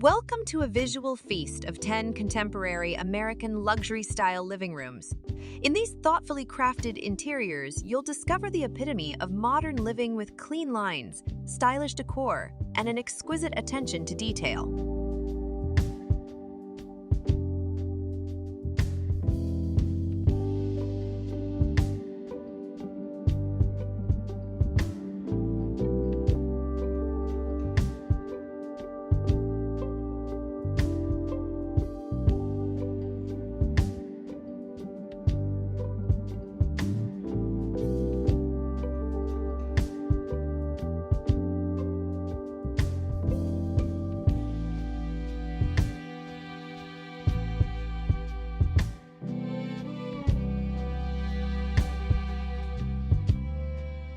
Welcome to a visual feast of 10 contemporary American luxury-style living rooms. In these thoughtfully crafted interiors, you'll discover the epitome of modern living with clean lines, stylish decor, and an exquisite attention to detail.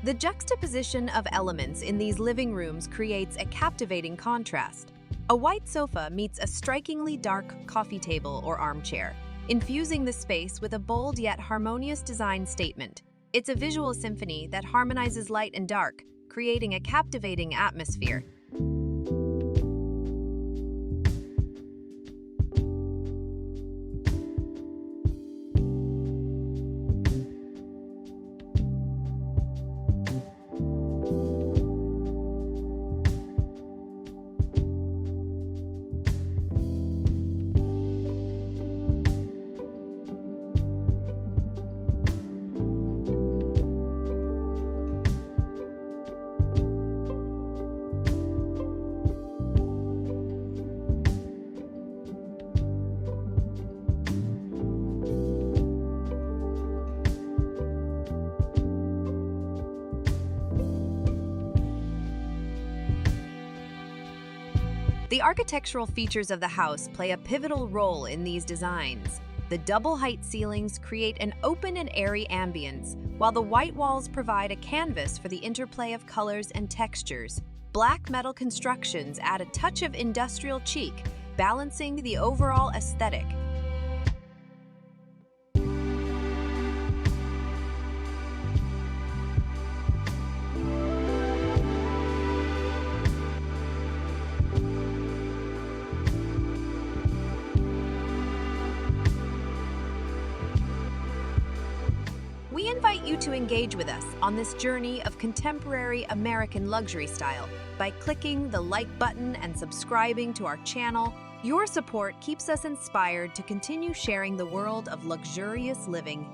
The juxtaposition of elements in these living rooms creates a captivating contrast. A white sofa meets a strikingly dark coffee table or armchair, infusing the space with a bold yet harmonious design statement. It's a visual symphony that harmonizes light and dark, creating a captivating atmosphere. The architectural features of the house play a pivotal role in these designs. The double-height ceilings create an open and airy ambience, while the white walls provide a canvas for the interplay of colors and textures. Black metal constructions add a touch of industrial chic, balancing the overall aesthetic. We invite you to engage with us on this journey of contemporary American luxury style by clicking the like button and subscribing to our channel. Your support keeps us inspired to continue sharing the world of luxurious living